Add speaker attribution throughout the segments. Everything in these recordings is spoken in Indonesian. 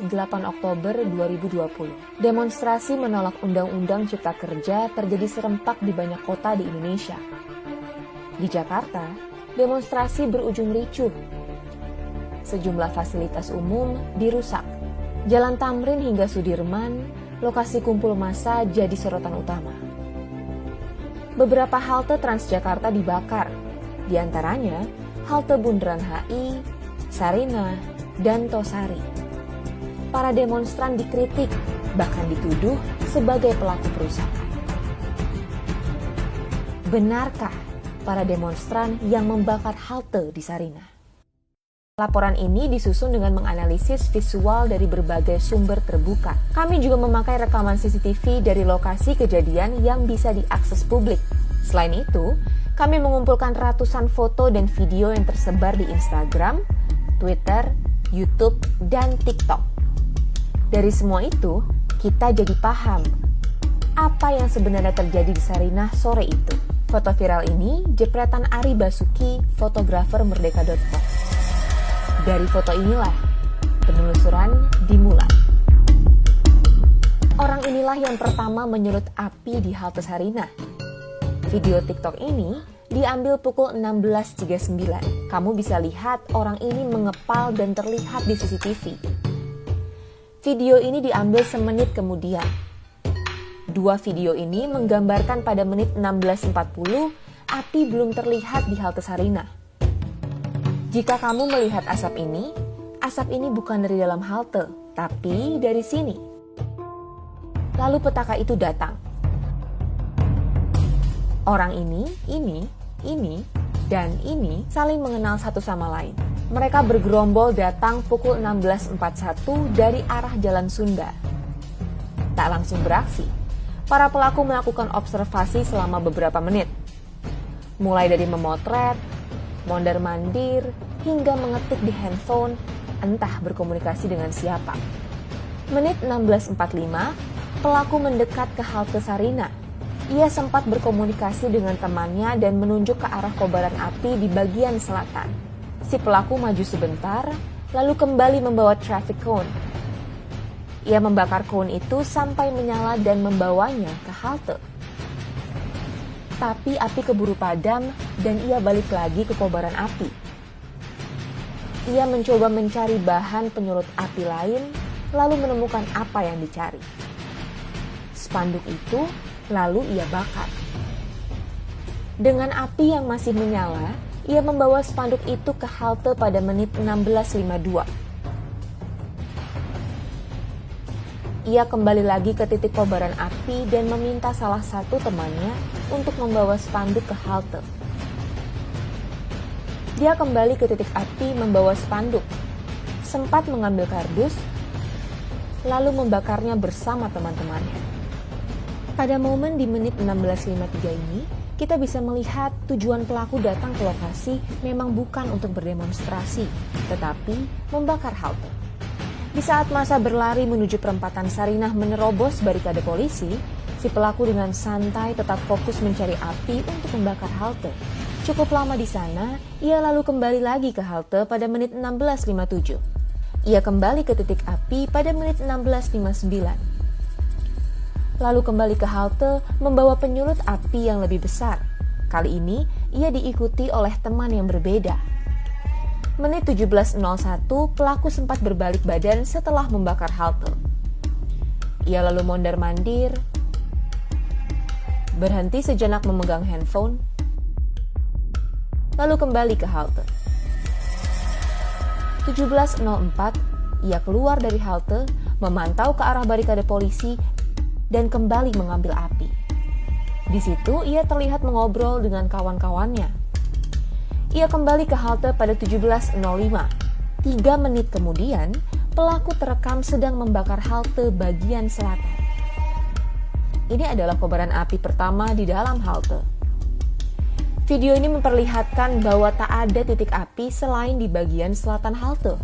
Speaker 1: 8 Oktober 2020. Demonstrasi menolak Undang-Undang Cipta Kerja terjadi serempak di banyak kota di Indonesia. Di Jakarta, demonstrasi berujung ricuh. Sejumlah fasilitas umum dirusak. Jalan Tamrin hingga Sudirman, lokasi kumpul massa jadi sorotan utama. Beberapa halte Transjakarta dibakar, di antaranya halte Bundaran HI, Sarinah, dan Tosari. Para demonstran dikritik, bahkan dituduh sebagai pelaku perusakan. Benarkah para demonstran yang membakar halte di Sarinah? Laporan ini disusun dengan menganalisis visual dari berbagai sumber terbuka. Kami juga memakai rekaman CCTV dari lokasi kejadian yang bisa diakses publik. Selain itu, kami mengumpulkan ratusan foto dan video yang tersebar di Instagram, Twitter, YouTube, dan TikTok. Dari semua itu, kita jadi paham apa yang sebenarnya terjadi di Sarinah sore itu. Foto viral ini jepretan Ari Basuki, fotografer Merdeka.com. Dari foto inilah penelusuran dimulai. Orang inilah yang pertama menyulut api di halte Sarinah. Video TikTok ini diambil pukul 16.39. Kamu bisa lihat orang ini mengepal dan terlihat di CCTV. Video ini diambil semenit kemudian. Dua video ini menggambarkan pada menit 16.40 api belum terlihat di halte Sarinah. Jika kamu melihat asap ini bukan dari dalam halte, tapi dari sini. Lalu petaka itu datang. Orang ini, dan ini saling mengenal satu sama lain. Mereka bergerombol datang pukul 16.41 dari arah Jalan Sunda. Tak langsung beraksi, para pelaku melakukan observasi selama beberapa menit. Mulai dari memotret, mondar-mandir, hingga mengetik di handphone, entah berkomunikasi dengan siapa. Menit 16.45, pelaku mendekat ke halte Sarinah. Ia sempat berkomunikasi dengan temannya dan menunjuk ke arah kobaran api di bagian selatan. Si pelaku maju sebentar, lalu kembali membawa traffic cone. Ia membakar cone itu sampai menyala dan membawanya ke halte. Tapi api keburu padam dan ia balik lagi ke kobaran api. Ia mencoba mencari bahan penyulut api lain, lalu menemukan apa yang dicari. Spanduk itu lalu ia bakar. Dengan api yang masih menyala, ia membawa spanduk itu ke halte pada menit 16.52. Ia kembali lagi ke titik kobaran api dan meminta salah satu temannya untuk membawa spanduk ke halte. Dia kembali ke titik api membawa spanduk, sempat mengambil kardus, lalu membakarnya bersama teman-temannya. Pada momen di menit 16.53 ini, kita bisa melihat tujuan pelaku datang ke lokasi memang bukan untuk berdemonstrasi, tetapi membakar halte. Di saat massa berlari menuju perempatan Sarinah menerobos barikade polisi, si pelaku dengan santai tetap fokus mencari api untuk membakar halte. Cukup lama di sana, ia lalu kembali lagi ke halte pada menit 16.57. Ia kembali ke titik api pada menit 16.59. Lalu kembali ke halte membawa penyulut api yang lebih besar. Kali ini, ia diikuti oleh teman yang berbeda. Menit 17.01, pelaku sempat berbalik badan setelah membakar halte. Ia lalu mondar-mandir, berhenti sejenak memegang handphone, lalu kembali ke halte. 17.04, ia keluar dari halte, memantau ke arah barikade polisi, dan kembali mengambil api. Di situ ia terlihat mengobrol dengan kawan-kawannya. Ia kembali ke halte pada 17.05. 3 menit kemudian, pelaku terekam sedang membakar halte bagian selatan. Ini adalah kobaran api pertama di dalam halte. Video ini memperlihatkan bahwa tak ada titik api selain di bagian selatan halte.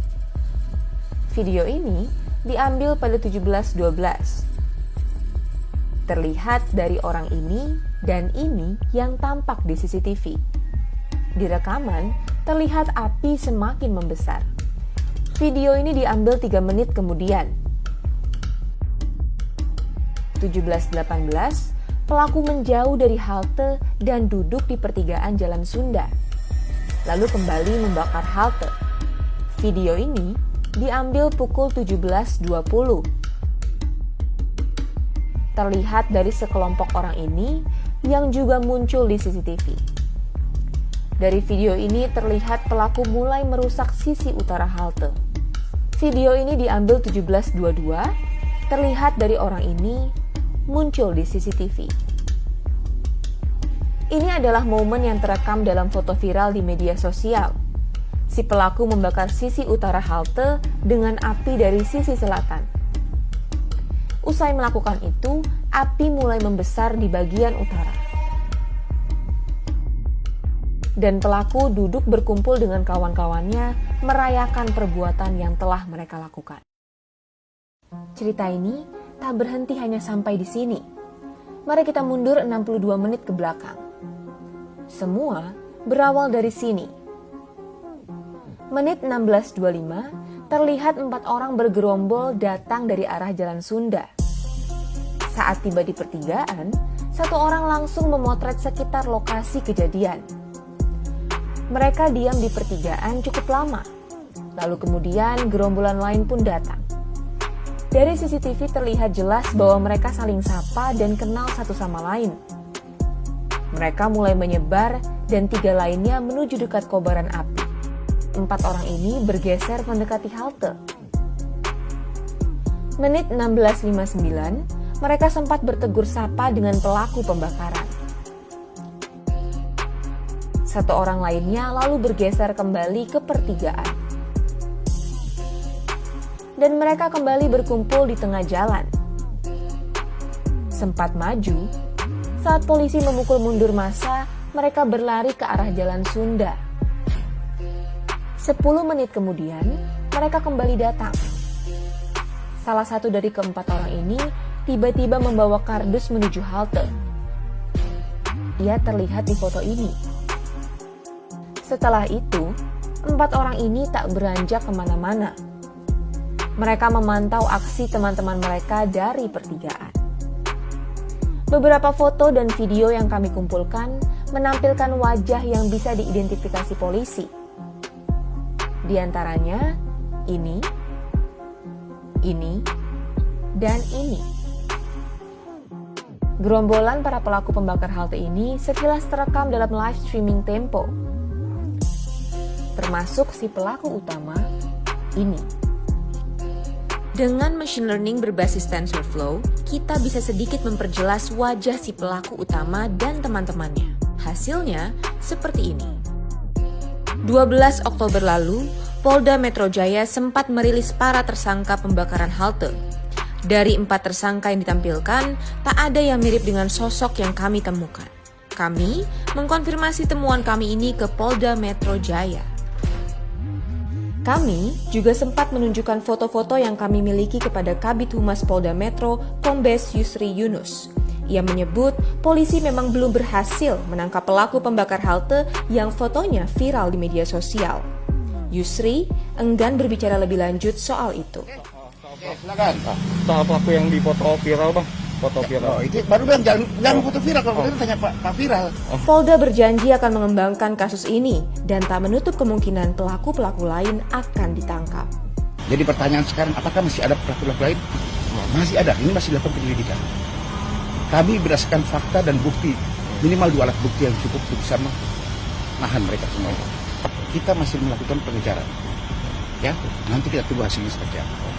Speaker 1: Video ini diambil pada 17.12. Terlihat dari orang ini dan ini yang tampak di CCTV. Di rekaman, terlihat api semakin membesar. Video ini diambil 3 menit kemudian. 17.18, pelaku menjauh dari halte dan duduk di pertigaan Jalan Sunda, lalu kembali membakar halte. Video ini diambil pukul 17.20. Terlihat dari sekelompok orang ini yang juga muncul di CCTV. Dari video ini terlihat pelaku mulai merusak sisi utara halte. Video ini diambil 17.22, terlihat dari orang ini muncul di CCTV. Ini adalah momen yang terekam dalam foto viral di media sosial. Si pelaku membakar sisi utara halte dengan api dari sisi selatan. Usai melakukan itu, api mulai membesar di bagian utara. Dan pelaku duduk berkumpul dengan kawan-kawannya merayakan perbuatan yang telah mereka lakukan. Cerita ini tak berhenti hanya sampai di sini. Mari kita mundur 62 menit ke belakang. Semua berawal dari sini. Menit 16.25, terlihat 4 orang bergerombol datang dari arah Jalan Sunda. Saat tiba di pertigaan, 1 orang langsung memotret sekitar lokasi kejadian. Mereka diam di pertigaan cukup lama, lalu kemudian gerombolan lain pun datang. Dari CCTV terlihat jelas bahwa mereka saling sapa dan kenal satu sama lain. Mereka mulai menyebar dan 3 lainnya menuju dekat kobaran api. 4 orang ini bergeser mendekati halte. Menit 16.59, mereka sempat bertegur sapa dengan pelaku pembakaran. 1 orang lainnya lalu bergeser kembali ke pertigaan. Dan mereka kembali berkumpul di tengah jalan. Sempat maju, saat polisi memukul mundur massa, mereka berlari ke arah Jalan Sunda. 10 menit kemudian, mereka kembali datang. Salah satu dari keempat orang ini tiba-tiba membawa kardus menuju halte. Ia terlihat di foto ini. Setelah itu, 4 orang ini tak beranjak kemana-mana. Mereka memantau aksi teman-teman mereka dari pertigaan. Beberapa foto dan video yang kami kumpulkan menampilkan wajah yang bisa diidentifikasi polisi. Di antaranya, ini, dan ini. Gerombolan para pelaku pembakar halte ini sekilas terekam dalam live streaming Tempo. Termasuk si pelaku utama, ini. Dengan machine learning berbasis TensorFlow, kita bisa sedikit memperjelas wajah si pelaku utama dan teman-temannya. Hasilnya seperti ini. 12 Oktober lalu, Polda Metro Jaya sempat merilis para tersangka pembakaran halte. Dari 4 tersangka yang ditampilkan, tak ada yang mirip dengan sosok yang kami temukan. Kami mengkonfirmasi temuan kami ini ke Polda Metro Jaya. Kami juga sempat menunjukkan foto-foto yang kami miliki kepada Kabid Humas Polda Metro, Kombes Yusri Yunus. Ia menyebut polisi memang belum berhasil menangkap pelaku pembakar halte yang fotonya viral di media sosial. Yusri enggan berbicara lebih lanjut soal itu.
Speaker 2: Silakan.
Speaker 3: Soal pelaku yang dipoto viral, Bang. Foto viral.
Speaker 2: Oh, itu baru bilang jangan foto viral, kalau itu tanya Pak Viral.
Speaker 1: Polda berjanji akan mengembangkan kasus ini dan tak menutup kemungkinan pelaku-pelaku lain akan ditangkap.
Speaker 2: Jadi pertanyaan sekarang, apakah masih ada pelaku-pelaku lain? Masih ada, ini masih dilakukan penyelidikan. Kami berdasarkan fakta dan bukti, minimal 2 alat bukti yang cukup bisa menahan mereka semuanya. Kita masih melakukan pengejaran. Ya, nanti kita tunggu hasilnya seperti apa.